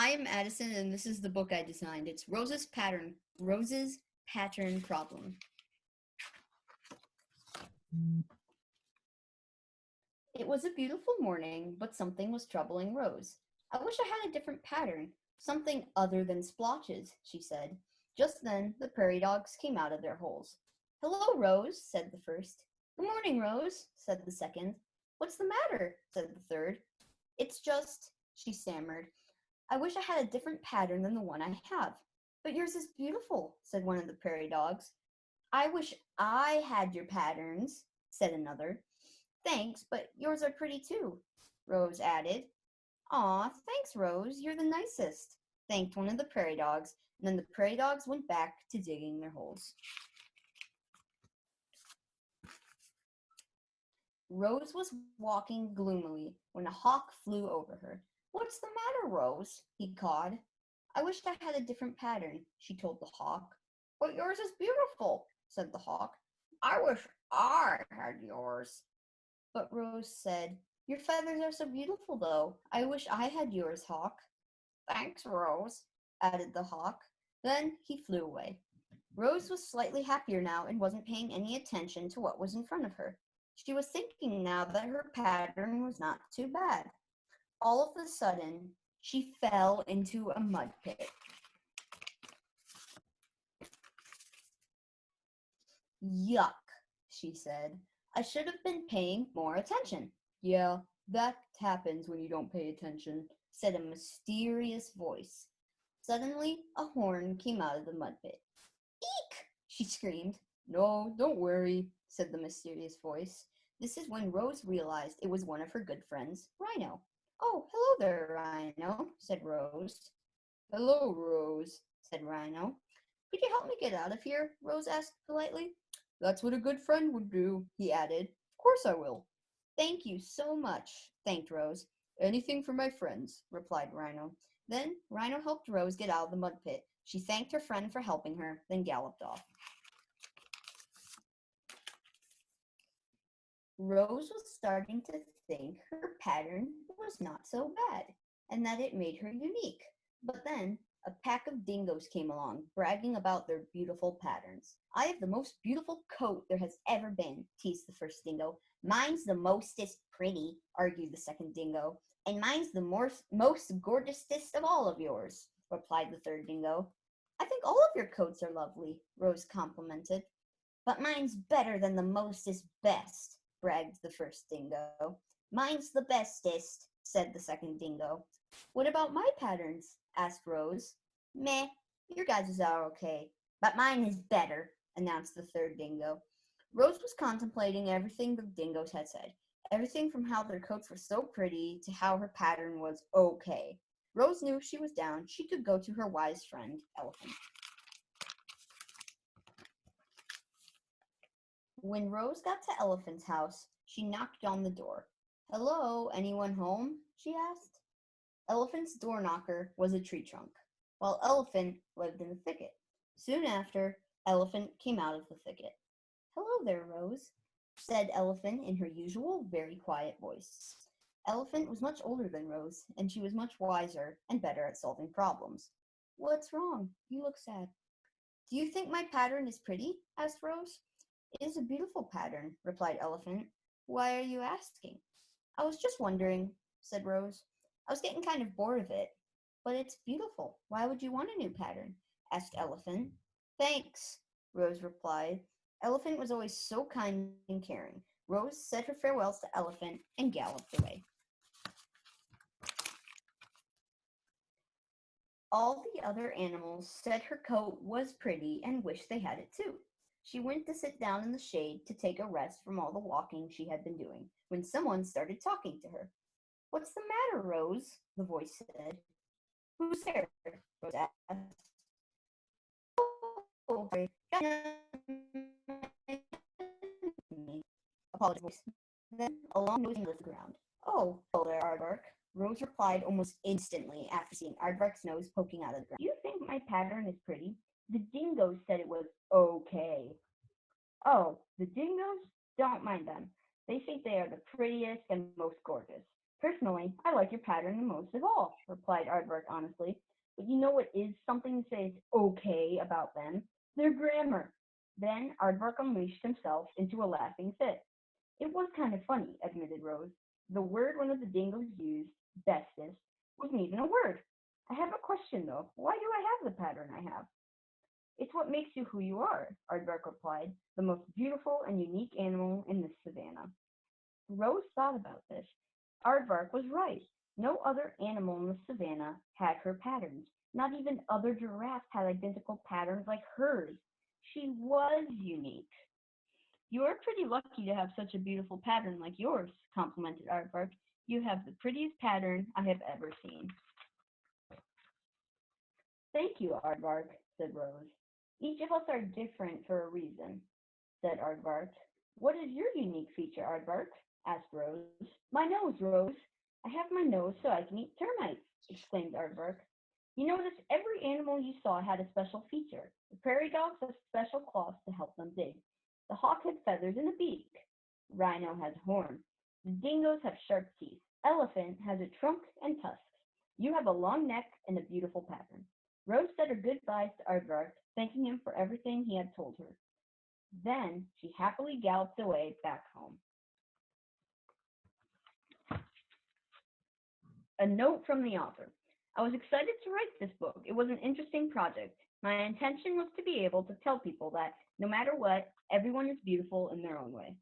I am Addison, and this is the book I designed. It's Rose's Pattern Problem. It was a beautiful morning, but something was troubling Rose. I wish I had a different pattern, something other than splotches, she said. Just then, the prairie dogs came out of their holes. Hello, Rose, said the first. Good morning, Rose, said the second. What's the matter? Said the third. It's just, she stammered. I wish I had a different pattern than the one I have. But yours is beautiful, said one of the prairie dogs. I wish I had your patterns, said another. Thanks, but yours are pretty too, Rose added. Aw, thanks, Rose, you're the nicest, thanked one of the prairie dogs, and then the prairie dogs went back to digging their holes. Rose was walking gloomily when a hawk flew over her. What's the matter, Rose? He cawed. I wish I had a different pattern, she told the hawk. But yours is beautiful, said the hawk. I wish I had yours. But Rose said, Your feathers are so beautiful, though. I wish I had yours, Hawk. Thanks, Rose, added the hawk. Then he flew away. Rose was slightly happier now and wasn't paying any attention to what was in front of her. She was thinking now that her pattern was not too bad. All of a sudden, she fell into a mud pit. Yuck, she said. I should have been paying more attention. Yeah, that happens when you don't pay attention, said a mysterious voice. Suddenly, a horn came out of the mud pit. Eek! She screamed. No, don't worry, said the mysterious voice. This is when Rose realized it was one of her good friends, Rhino. Oh, hello there, Rhino, said Rose. Hello, Rose, said Rhino. Could you help me get out of here? Rose asked politely. That's what a good friend would do, he added. Of course I will. Thank you so much, thanked Rose. Anything for my friends, replied Rhino. Then Rhino helped Rose get out of the mud pit. She thanked her friend for helping her, then galloped off. Rose was starting to think her pattern was not so bad, and that it made her unique. But then a pack of dingoes came along, bragging about their beautiful patterns. I have the most beautiful coat there has ever been, teased the first dingo. Mine's the mostest pretty, argued the second dingo. And mine's the most gorgeousest of all of yours, replied the third dingo. I think all of your coats are lovely, Rose complimented. But mine's better than the mostest best, bragged the first dingo. Mine's the bestest, said the second dingo. What about my patterns? Asked Rose. Meh, your guys' are okay, but mine is better, announced the third dingo. Rose was contemplating everything the dingoes had said, everything from how their coats were so pretty to how her pattern was okay. Rose knew if she was down, she could go to her wise friend, Elephant. When Rose got to Elephant's house, she knocked on the door. Hello, anyone home? She asked. Elephant's door knocker was a tree trunk, while Elephant lived in the thicket. Soon after, Elephant came out of the thicket. Hello there, Rose, said Elephant in her usual very quiet voice. Elephant was much older than Rose, and she was much wiser and better at solving problems. What's wrong? You look sad. Do you think my pattern is pretty? Asked Rose. It is a beautiful pattern, replied Elephant. Why are you asking? I was just wondering, said Rose. I was getting kind of bored of it. But it's beautiful. Why would you want a new pattern? Asked Elephant. Thanks, Rose replied. Elephant was always so kind and caring. Rose said her farewells to Elephant and galloped away. All the other animals said her coat was pretty and wished they had it too. She went to sit down in the shade to take a rest from all the walking she had been doing, when someone started talking to her. What's the matter, Rose? The voice said. Who's there? Rose asked. Oh, sorry. Apologized. Then a long nose lifted the ground. Oh, hello there, Aardvark. Rose replied almost instantly after seeing Aardvark's nose poking out of the ground. Do you think my pattern is pretty? The dingoes said it was okay. Oh, the dingoes? Don't mind them. They think they are the prettiest and most gorgeous. Personally, I like your pattern the most of all, replied Aardvark honestly. But you know what is something to say is okay about them? Their grammar. Then Aardvark unleashed himself into a laughing fit. It was kind of funny, admitted Rose. The word one of the dingoes used, bestest, wasn't even a word. I have a question though. Why do I have the pattern I have? It's what makes you who you are, Aardvark replied, the most beautiful and unique animal in the savannah. Rose thought about this. Aardvark was right. No other animal in the savannah had her patterns. Not even other giraffes had identical patterns like hers. She was unique. You are pretty lucky to have such a beautiful pattern like yours, complimented Aardvark. You have the prettiest pattern I have ever seen. Thank you, Aardvark, said Rose. Each of us are different for a reason, said Aardvark. What is your unique feature, Aardvark? Asked Rose. My nose, Rose. I have my nose so I can eat termites, exclaimed Aardvark. You notice every animal you saw had a special feature. The prairie dogs have special claws to help them dig. The hawk had feathers and a beak. Rhino has horns. The dingoes have sharp teeth. Elephant has a trunk and tusks. You have a long neck and a beautiful pattern. Rose said her goodbyes to Aardvark, thanking him for everything he had told her. Then she happily galloped away back home. A note from the author. I was excited to write this book. It was an interesting project. My intention was to be able to tell people that no matter what, everyone is beautiful in their own way.